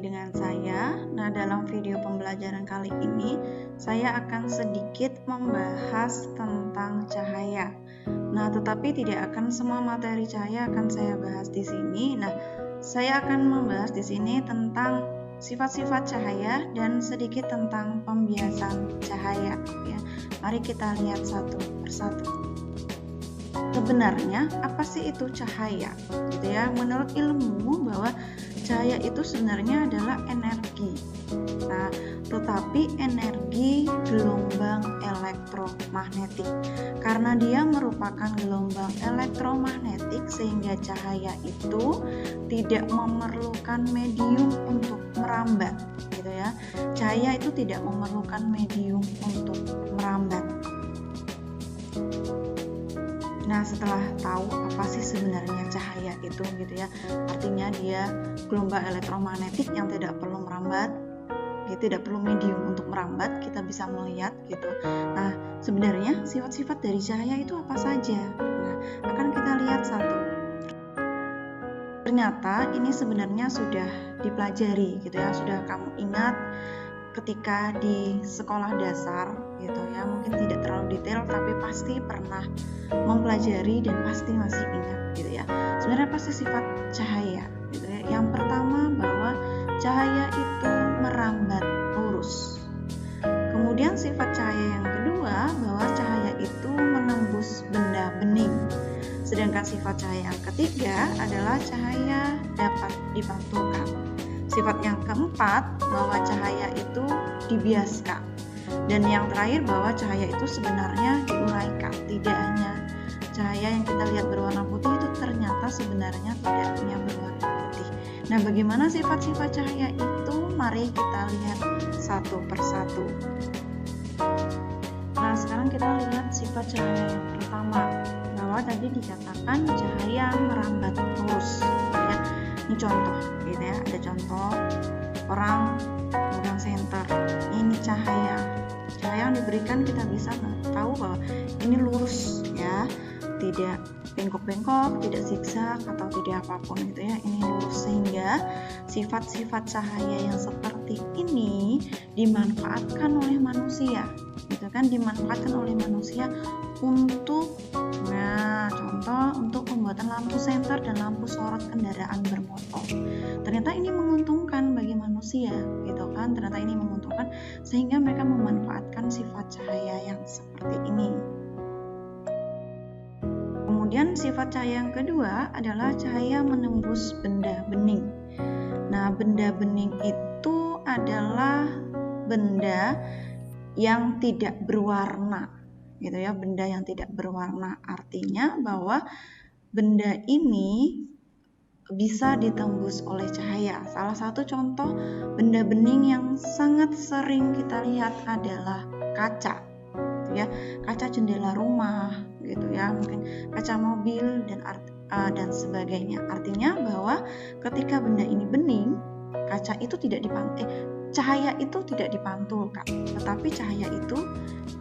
dengan saya. Nah, dalam video pembelajaran kali ini saya akan sedikit membahas tentang cahaya. Nah, tetapi tidak akan semua materi cahaya akan saya bahas di sini. Nah, saya akan membahas di sini tentang sifat-sifat cahaya dan sedikit tentang pembiasan cahaya ya. Mari kita lihat satu persatu. Sebenarnya apa sih itu cahaya? Gitu ya. Menurut ilmu bahwa cahaya itu sebenarnya adalah energi. Nah, tetapi energi gelombang elektromagnetik. Karena dia merupakan gelombang elektromagnetik sehingga cahaya itu tidak memerlukan medium untuk merambat, gitu ya. Cahaya itu tidak memerlukan medium untuk merambat. Nah, setelah tahu apa sih sebenarnya cahaya itu gitu ya, artinya dia gelombang elektromagnetik yang tidak perlu merambat, tidak perlu medium untuk merambat, kita bisa melihat gitu. Nah, sebenarnya sifat-sifat dari cahaya itu apa saja? Nah, akan kita lihat satu. Ternyata ini sebenarnya sudah dipelajari gitu ya, sudah kamu ingat ketika di sekolah dasar gitu ya, mungkin tidak terlalu detail tapi pasti pernah mempelajari dan pasti masih ingat gitu ya. Sebenarnya apa sih sifat cahaya gitu ya? Yang pertama bahwa cahaya itu merambat lurus. Kemudian sifat cahaya yang kedua bahwa cahaya itu menembus benda bening. Sedangkan sifat cahaya yang ketiga adalah cahaya dapat dipantulkan. Sifat yang keempat bahwa cahaya itu dibiaskan. Dan yang terakhir bahwa cahaya itu sebenarnya diuraikan. Tidak hanya cahaya yang kita lihat berwarna putih itu ternyata sebenarnya tidak punya berwarna putih. Nah, bagaimana sifat-sifat cahaya itu? Mari kita lihat satu persatu. Nah, sekarang kita lihat sifat cahaya yang pertama. Bahwa tadi dikatakan cahaya merambat lurus. Ya. Ini contoh gitu ya, ada contoh orang memegang senter. Ini cahaya yang diberikan, kita bisa tahu bahwa ini lurus ya, tidak bengkok-bengkok, tidak zigzag atau tidak apapun gitu ya, ini lurus. Sehingga sifat-sifat cahaya yang seperti ini dimanfaatkan oleh manusia gitu kan, dimanfaatkan oleh manusia untuk contoh untuk pembuatan lampu senter dan lampu sorot kendaraan bermotor. Ternyata ini menguntungkan bagi manusia gitu kan, ternyata ini menguntungkan sehingga mereka memanfaatkan sifat cahaya yang seperti ini. Kemudian sifat cahaya yang kedua adalah cahaya menembus benda bening. Nah, benda bening itu adalah benda yang tidak berwarna gitu ya, benda yang tidak berwarna, artinya bahwa benda ini bisa ditembus oleh cahaya. Salah satu contoh benda bening yang sangat sering kita lihat adalah kaca gitu ya, kaca jendela rumah gitu ya, mungkin kaca mobil dan sebagainya. Artinya bahwa ketika benda ini bening, kaca itu tidak cahaya itu tidak dipantulkan, tetapi cahaya itu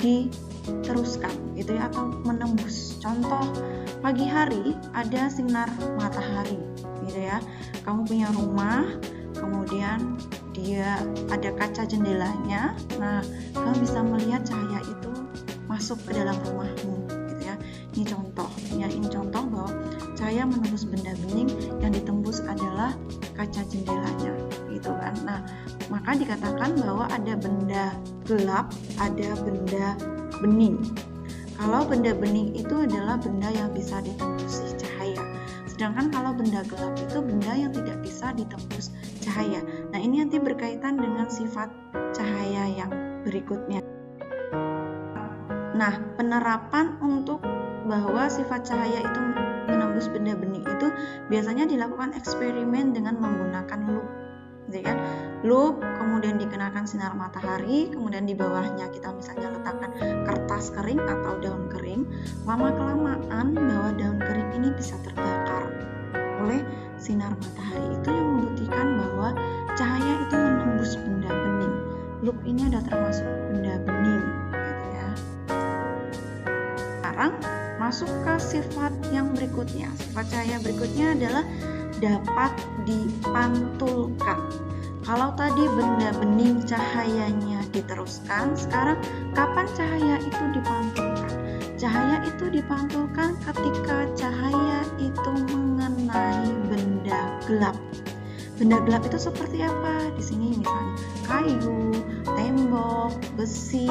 diteruskan gitu ya, atau menembus. Contoh, pagi hari ada sinar matahari gitu ya, kamu punya rumah, kemudian dia ada kaca jendelanya, nah kamu bisa melihat cahaya itu masuk ke dalam rumahmu gitu ya. Ini contoh ya, ini contoh bahwa cahaya menembus benda bening, yang ditembus adalah kaca jendelanya gitu kan. Nah, maka dikatakan bahwa ada benda gelap, ada benda bening. Kalau benda bening itu adalah benda yang bisa ditembusi cahaya. Sedangkan kalau benda gelap itu benda yang tidak bisa ditembus cahaya. Nah, ini nanti berkaitan dengan sifat cahaya yang berikutnya. Nah, penerapan untuk bahwa sifat cahaya itu menembus benda bening itu biasanya dilakukan eksperimen dengan menggunakan loop. Jadi kan, loop kemudian dikenakan sinar matahari, kemudian di bawahnya kita misalnya letakkan kertas kering atau daun kering. Lama-kelamaan bahwa daun kering ini bisa terbakar oleh sinar matahari. Itu yang membuktikan bahwa cahaya itu menembus benda bening. Loop ini ada termasuk benda bening gitu ya. Sekarang masuk ke sifat yang berikutnya. Sifat cahaya berikutnya adalah dapat dipantulkan. Kalau tadi benda bening cahayanya diteruskan, sekarang kapan cahaya itu dipantulkan? Cahaya itu dipantulkan ketika cahaya itu mengenai benda gelap. Benda gelap itu seperti apa? Di sini misalnya kayu, tembok, besi,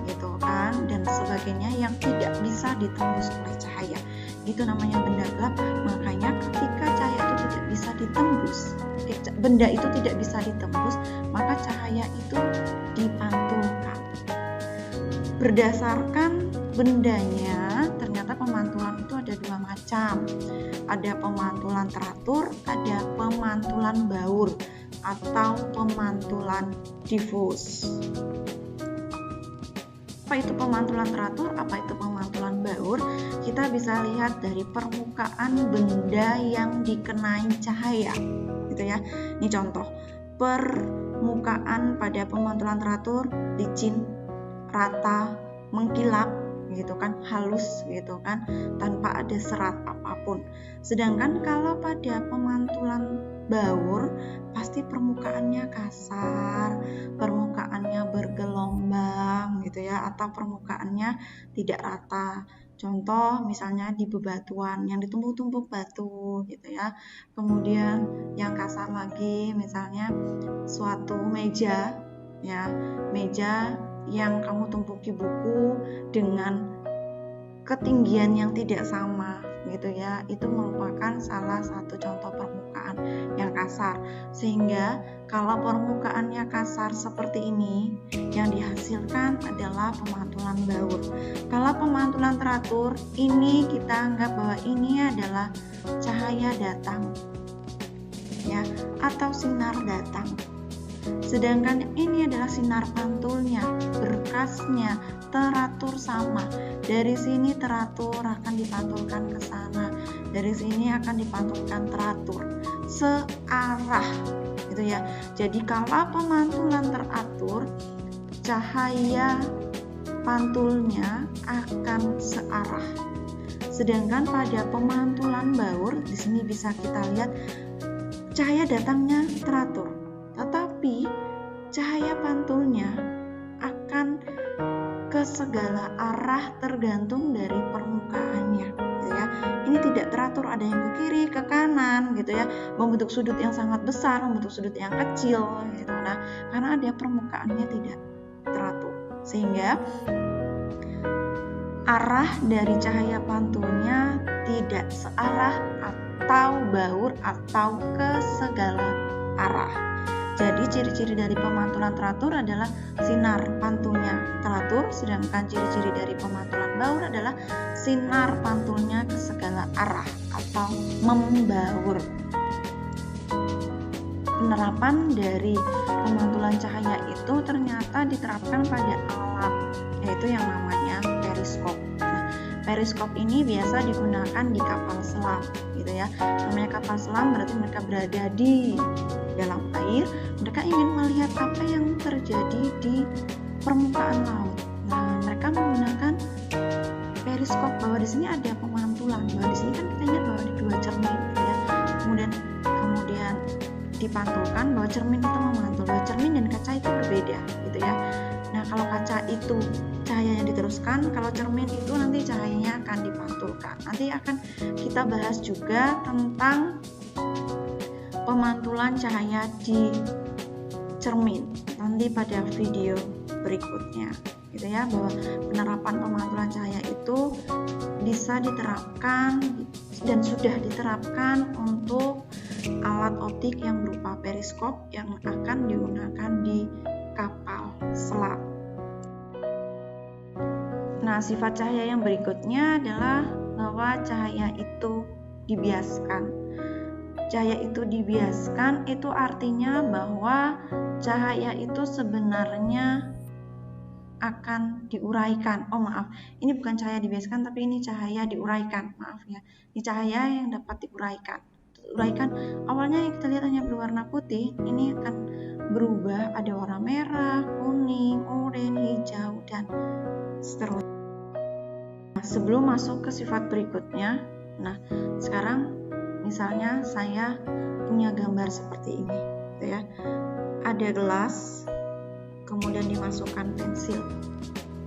gitu kan, dan sebagainya yang tidak bisa ditembus oleh cahaya. Itu namanya benda gelap. Makanya ketika cahaya itu tidak bisa ditembus, benda itu tidak bisa ditembus, maka cahaya itu dipantulkan. Berdasarkan bendanya, ternyata pemantulan itu ada dua macam. Ada pemantulan teratur, ada pemantulan baur atau pemantulan difus. Apa itu pemantulan teratur, apa itu pemantulan baur? Kita bisa lihat dari permukaan benda yang dikenai cahaya, gitu ya. Ini contoh, permukaan pada pemantulan teratur licin, rata, mengkilap, gitu kan, halus, gitu kan, tanpa ada serat apapun. Sedangkan kalau pada pemantulan baur, pasti permukaannya kasar, permukaannya bergelombang, gitu ya, atau permukaannya tidak rata. Contoh misalnya di bebatuan yang ditumpuk-tumpuk batu, gitu ya. Kemudian yang kasar lagi misalnya suatu meja, ya, meja yang kamu tumpuki buku dengan ketinggian yang tidak sama, gitu ya. Itu merupakan salah satu contoh permukaan yang kasar. Sehingga kalau permukaannya kasar seperti ini, yang dihasilkan adalah pemantulan baur. Kalau pemantulan teratur, ini kita anggap bahwa ini adalah cahaya datang, ya, atau sinar datang. Sedangkan ini adalah sinar pantulnya, berkasnya teratur sama. Dari sini teratur akan dipantulkan ke sana, dari sini akan dipantulkan teratur, searah, gitu ya. Jadi kalau pemantulan teratur, cahaya pantulnya akan searah. Sedangkan pada pemantulan baur, di sini bisa kita lihat cahaya datangnya teratur, tetapi cahaya pantulnya akan ke segala arah tergantung dari permukaannya, gitu ya. Ini tidak teratur, ada yang ke kiri, ke kanan, gitu ya, membentuk sudut yang sangat besar, membentuk sudut yang kecil, gitu. Nah, karena ada permukaannya tidak teratur, sehingga arah dari cahaya pantulnya tidak searah atau baur atau ke segala arah. Jadi ciri-ciri dari pemantulan teratur adalah sinar pantulnya teratur, sedangkan ciri-ciri dari pemantulan baur adalah sinar pantulnya ke segala arah atau membaur. Penerapan dari pemantulan cahaya itu ternyata diterapkan pada alat, yaitu yang namanya periskop. Nah, periskop ini biasa digunakan di kapal selam, gitu ya. Namanya kapal selam berarti mereka berada di dalam air, mereka ingin melihat apa yang terjadi di permukaan laut. Nah, mereka menggunakan periskop, bahwa di sini ada pemantulan, bahwa di sini kan kita lihat bahwa ada dua cermin, gitu ya. Kemudian dipantulkan bahwa cermin itu memantul, bahwa cermin dan kaca itu berbeda, gitu ya. Nah, kalau kaca itu cahayanya diteruskan, kalau cermin itu nanti cahayanya akan dipantulkan. Nanti akan kita bahas juga tentang pemantulan cahaya di cermin nanti pada video berikutnya, gitu ya, bahwa penerapan pemantulan cahaya itu bisa diterapkan dan sudah diterapkan untuk alat optik yang berupa periskop yang akan digunakan di kapal selam. Nah, sifat cahaya yang berikutnya adalah bahwa cahaya itu dibiaskan. Cahaya itu dibiaskan itu artinya bahwa cahaya itu sebenarnya akan diuraikan. Oh maaf, ini bukan cahaya dibiaskan tapi ini cahaya diuraikan. Maaf ya, ini cahaya yang dapat diuraikan. Uraikan awalnya yang kita lihat hanya berwarna putih, ini akan berubah, ada warna merah, kuning, oranye, hijau, dan seterusnya. Nah, sebelum masuk ke sifat berikutnya, nah sekarang misalnya saya punya gambar seperti ini, gitu ya. ada gelas, kemudian dimasukkan pensil.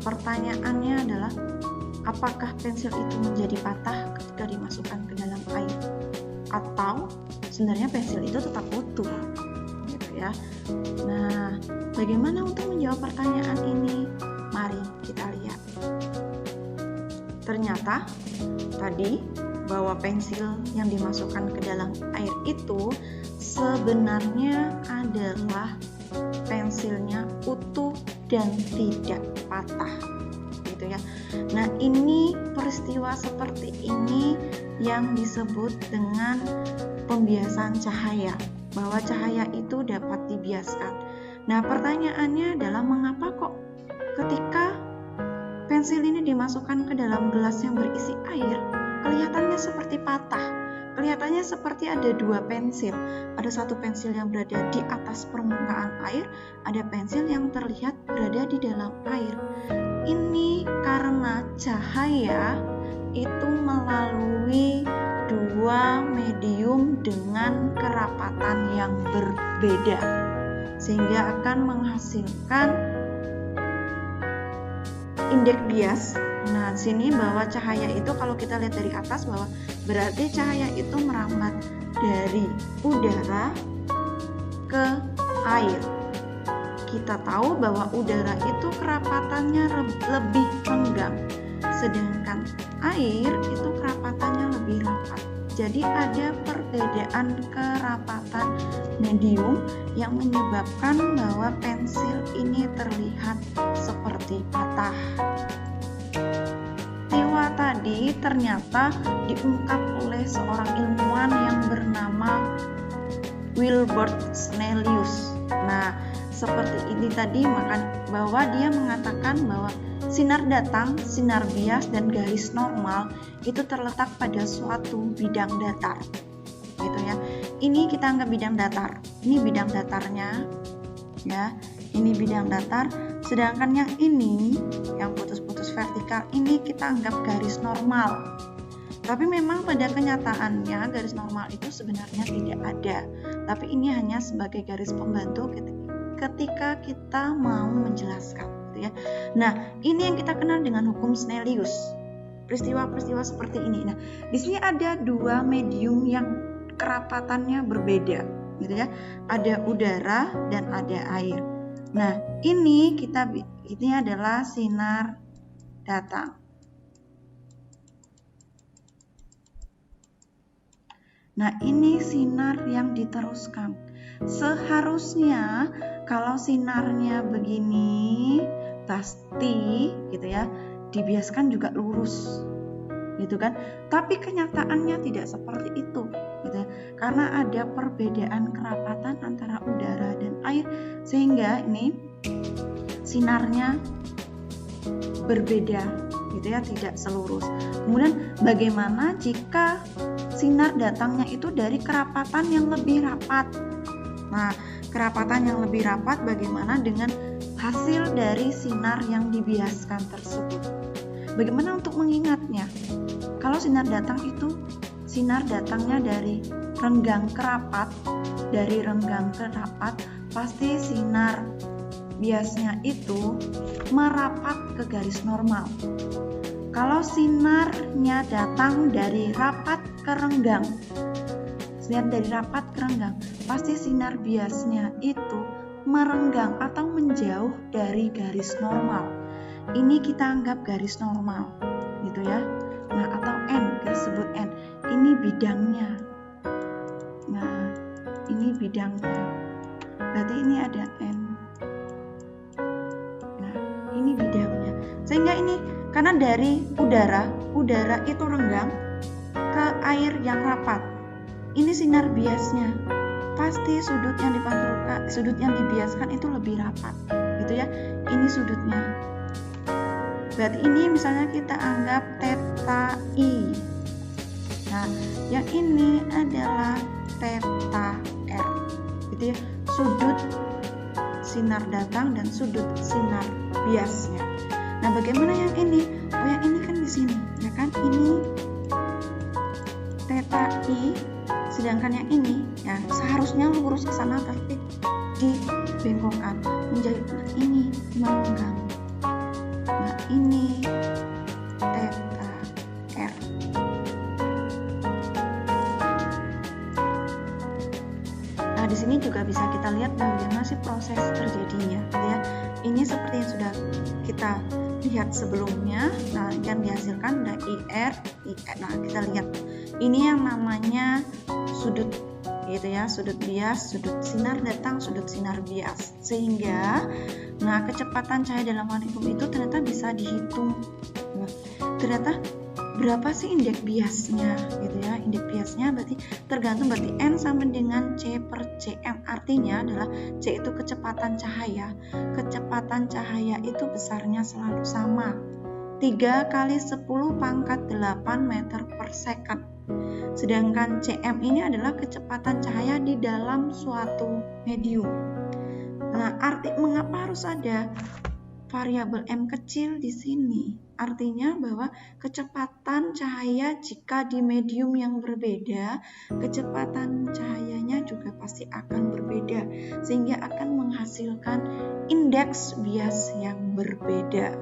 Pertanyaannya adalah, apakah pensil itu menjadi patah ketika dimasukkan ke dalam air? Atau sebenarnya pensil itu tetap utuh, gitu ya. Nah, bagaimana untuk menjawab pertanyaan ini? Mari kita lihat. Ternyata tadi bahwa pensil yang dimasukkan ke dalam air itu sebenarnya adalah pensilnya utuh dan tidak patah, gitu ya. Nah, ini peristiwa seperti ini yang disebut dengan pembiasan cahaya, bahwa cahaya itu dapat dibiaskan. Nah, pertanyaannya adalah mengapa kok ketika pensil ini dimasukkan ke dalam gelas yang berisi air, kelihatannya seperti patah. Kelihatannya seperti ada dua pensil. Ada satu pensil yang berada di atas permukaan air, ada pensil yang terlihat berada di dalam air. Ini karena cahaya itu melalui dua medium dengan kerapatan yang berbeda, sehingga akan menghasilkan indeks bias. Nah, sini bahwa cahaya itu kalau kita lihat dari atas bahwa berarti cahaya itu merambat dari udara ke air. Kita tahu bahwa udara itu kerapatannya lebih renggang, sedangkan air itu kerapatannya lebih rapat. Jadi ada perbedaan kerapatan medium yang menyebabkan bahwa pensil ini terlihat seperti patah. Peristiwa tadi ternyata diungkap oleh seorang ilmuwan yang bernama Wilbert Snellius. Nah, seperti ini tadi, bahwa dia mengatakan bahwa sinar datang, sinar bias, dan garis normal itu terletak pada suatu bidang datar, gitu ya. Ini kita anggap bidang datar. Ini bidang datarnya, ya. Ini bidang datar. Sedangkan yang ini, yang putus-putus vertikal, ini kita anggap garis normal. Tapi memang pada kenyataannya garis normal itu sebenarnya tidak ada. Tapi ini hanya sebagai garis pembantu ketika kita mau menjelaskan, gitu ya. Nah, ini yang kita kenal dengan hukum Snellius. Peristiwa-peristiwa seperti ini. Nah, di sini ada dua medium yang kerapatannya berbeda, gitu ya. Ada udara dan ada air. Nah, ini adalah sinar datang. Nah, ini sinar yang diteruskan. Seharusnya kalau sinarnya begini, pasti gitu ya, dibiaskan juga lurus, gitu kan. Tapi kenyataannya tidak seperti itu, gitu ya. Karena ada perbedaan kerapatan antara udara dan air, sehingga ini sinarnya berbeda, gitu ya, tidak selurus. Kemudian bagaimana jika sinar datangnya itu dari kerapatan yang lebih rapat? Nah, kerapatan yang lebih rapat bagaimana dengan hasil dari sinar yang dibiaskan tersebut? Bagaimana untuk mengingatnya? Kalau sinar datang itu, sinar datangnya dari renggang ke rapat, pasti sinar biasnya itu merapat ke garis normal. Kalau sinarnya datang dari rapat ke renggang, pasti sinar biasnya itu merenggang atau menjauh dari garis normal. Ini kita anggap garis normal, gitu ya. Nah, atau N, kita sebut N. Ini bidangnya. Nah, ini bidangnya. Berarti ini ada N. Nah, ini bidangnya. Sehingga ini karena dari udara itu renggang ke air yang rapat. Ini sinar biasnya. Pasti sudut yang dibiaskan itu lebih rapat, gitu ya. Ini sudutnya. Berarti ini misalnya kita anggap theta I. Nah, yang ini adalah theta R, gitu ya. Sudut sinar datang dan sudut sinar biasnya. Nah, bagaimana yang ini? Oh, yang ini kan di sini, ya kan? Ini theta I, sedangkan yang ini ya seharusnya lurus ke sana tapi di bengkokan menjadi ini melenggang. Nah, ini theta r. Nah, di sini juga bisa kita lihat bagaimana sih proses terjadinya, gitu ya. Ini seperti yang sudah kita lihat sebelumnya. Nah, yang dihasilkan ada IR. Nah, kita lihat ini yang namanya sudut, gitu ya, sudut bias, sudut sinar datang, sudut sinar bias. Sehingga, nah, kecepatan cahaya dalam manifold itu ternyata bisa dihitung. Nah, ternyata berapa sih indeks biasnya, gitu ya. Indeks biasnya berarti tergantung, berarti N sama dengan C per Cm. Artinya adalah C itu kecepatan cahaya. Kecepatan cahaya itu besarnya selalu sama, 3 kali 10 pangkat 8 meter per second. Sedangkan Cm ini adalah kecepatan cahaya di dalam suatu medium. Nah, arti mengapa harus ada variabel M kecil di sini? Artinya bahwa kecepatan cahaya jika di medium yang berbeda, kecepatan cahayanya juga pasti akan berbeda, sehingga akan menghasilkan indeks bias yang berbeda.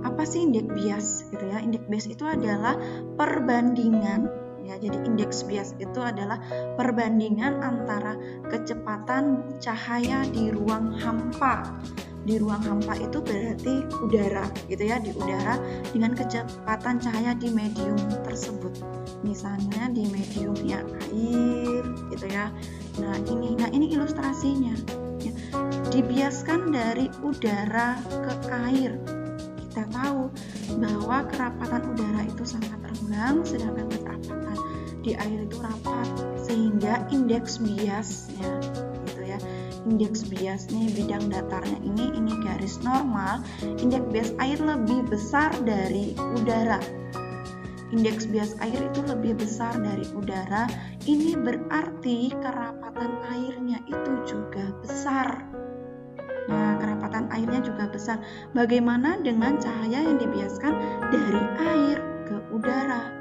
Apa sih indeks bias, gitu ya? Indeks bias itu adalah perbandingan, ya. Jadi indeks bias itu adalah perbandingan antara kecepatan cahaya di ruang hampa. Di ruang hampa itu berarti udara, gitu ya, di udara dengan kecepatan cahaya di medium tersebut. Misalnya di mediumnya air, gitu ya. Nah, ini ilustrasinya. Ya. Dibiaskan dari udara ke air. Kita tahu bahwa kerapatan udara itu sangat renggang, sedangkan kerapatan di air itu rapat, sehingga indeks biasnya, gitu ya. Indeks bias nih, bidang datarnya ini garis normal. Indeks bias air lebih besar dari udara. Indeks bias air itu lebih besar dari udara. Ini berarti kerapatan airnya itu juga besar. Nah, kerapatan airnya juga besar. Bagaimana dengan cahaya yang dibiaskan dari air ke udara?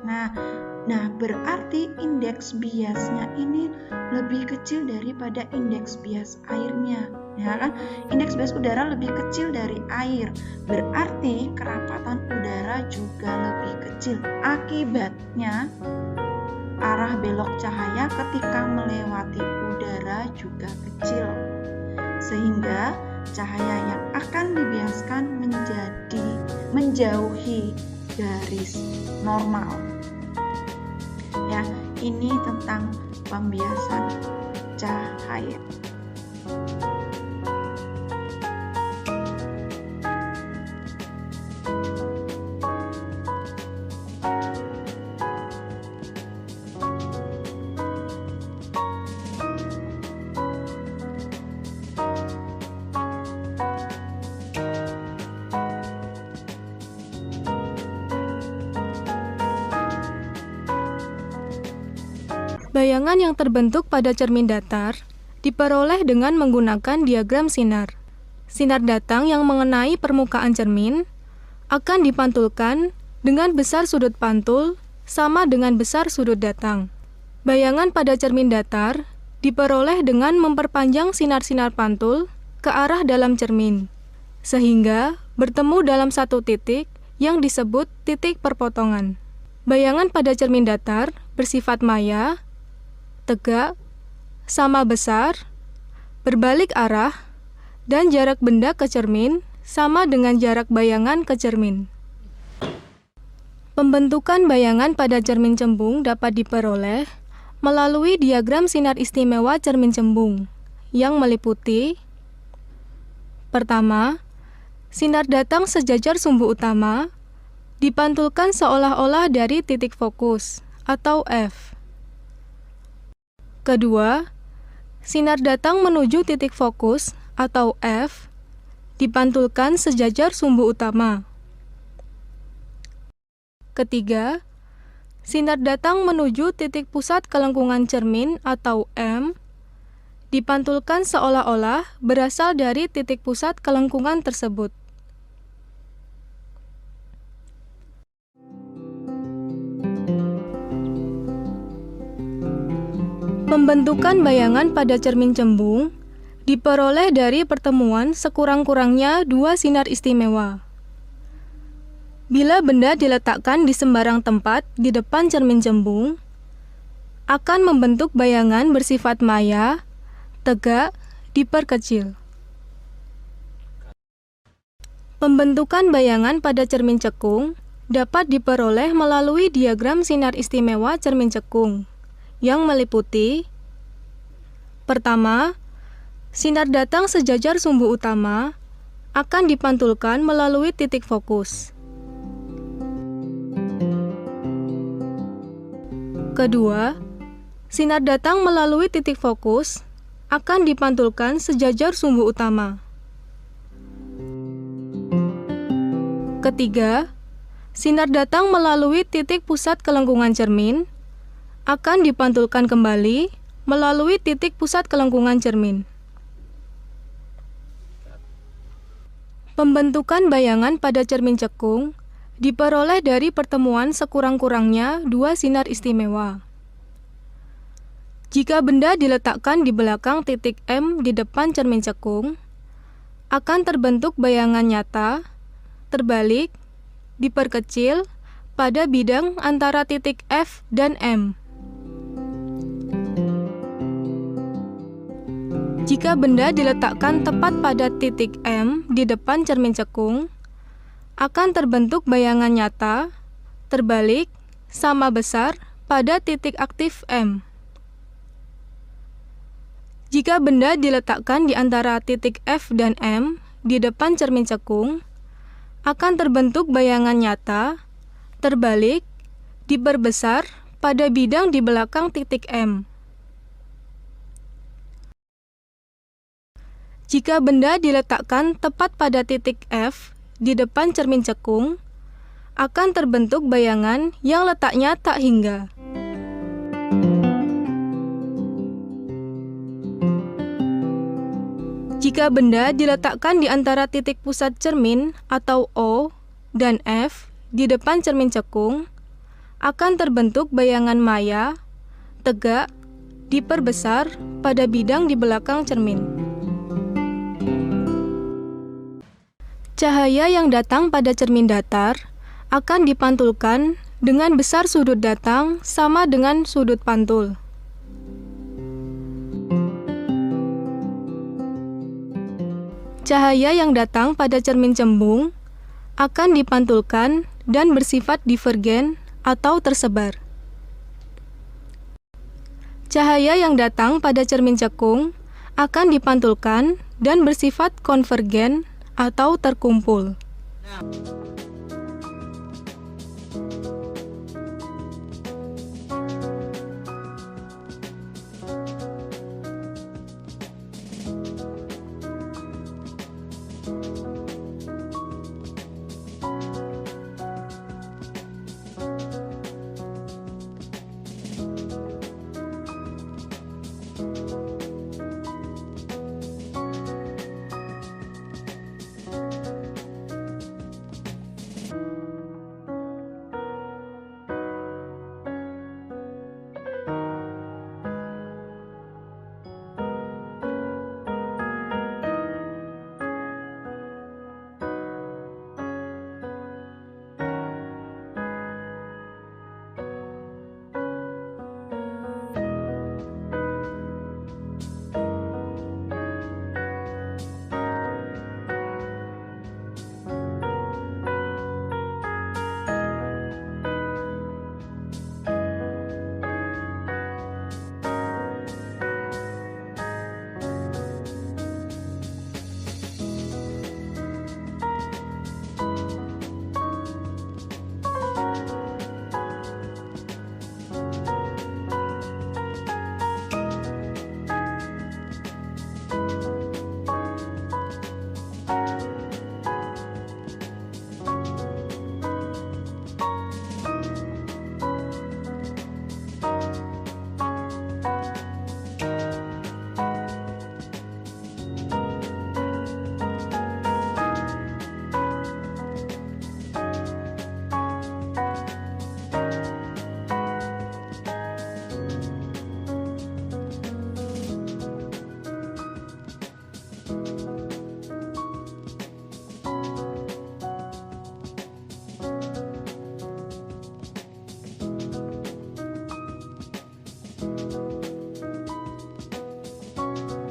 Nah, berarti indeks biasnya ini lebih kecil daripada indeks bias airnya. Ya kan? Indeks bias udara lebih kecil dari air. Berarti kerapatan udara juga lebih kecil. Akibatnya, arah belok cahaya ketika melewati udara juga kecil. Sehingga cahaya yang akan dibiaskan menjauhi garis normal. Ya, ini tentang pembiasan cahaya. Bayangan yang terbentuk pada cermin datar diperoleh dengan menggunakan diagram sinar. Sinar datang yang mengenai permukaan cermin akan dipantulkan dengan besar sudut pantul sama dengan besar sudut datang. Bayangan pada cermin datar diperoleh dengan memperpanjang sinar-sinar pantul ke arah dalam cermin, sehingga bertemu dalam satu titik yang disebut titik perpotongan. Bayangan pada cermin datar bersifat maya, tegak, sama besar, berbalik arah, dan jarak benda ke cermin sama dengan jarak bayangan ke cermin. Pembentukan bayangan pada cermin cembung dapat diperoleh melalui diagram sinar istimewa cermin cembung yang meliputi: pertama, sinar datang sejajar sumbu utama dipantulkan seolah-olah dari titik fokus atau F. Kedua, sinar datang menuju titik fokus atau F dipantulkan sejajar sumbu utama. Ketiga, sinar datang menuju titik pusat kelengkungan cermin atau M dipantulkan seolah-olah berasal dari titik pusat kelengkungan tersebut. Pembentukan bayangan pada cermin cembung diperoleh dari pertemuan sekurang-kurangnya dua sinar istimewa. Bila benda diletakkan di sembarang tempat di depan cermin cembung, akan membentuk bayangan bersifat maya, tegak, diperkecil. Pembentukan bayangan pada cermin cekung dapat diperoleh melalui diagram sinar istimewa cermin cekung yang meliputi: pertama, sinar datang sejajar sumbu utama akan dipantulkan melalui titik fokus. Kedua, sinar datang melalui titik fokus akan dipantulkan sejajar sumbu utama. Ketiga, sinar datang melalui titik pusat kelengkungan cermin akan dipantulkan kembali melalui titik pusat kelengkungan cermin. Pembentukan bayangan pada cermin cekung diperoleh dari pertemuan sekurang-kurangnya dua sinar istimewa. Jika benda diletakkan di belakang titik M di depan cermin cekung, akan terbentuk bayangan nyata, terbalik, diperkecil pada bidang antara titik F dan M. Jika benda diletakkan tepat pada titik M di depan cermin cekung, akan terbentuk bayangan nyata, terbalik, sama besar pada titik aktif M. Jika benda diletakkan di antara titik F dan M di depan cermin cekung, akan terbentuk bayangan nyata, terbalik, diperbesar pada bidang di belakang titik M. Jika benda diletakkan tepat pada titik F di depan cermin cekung, akan terbentuk bayangan yang letaknya tak hingga. Jika benda diletakkan di antara titik pusat cermin atau O dan F di depan cermin cekung, akan terbentuk bayangan maya, tegak, diperbesar pada bidang di belakang cermin. Cahaya yang datang pada cermin datar akan dipantulkan dengan besar sudut datang sama dengan sudut pantul. Cahaya yang datang pada cermin cembung akan dipantulkan dan bersifat divergen atau tersebar. Cahaya yang datang pada cermin cekung akan dipantulkan dan bersifat konvergen atau terkumpul.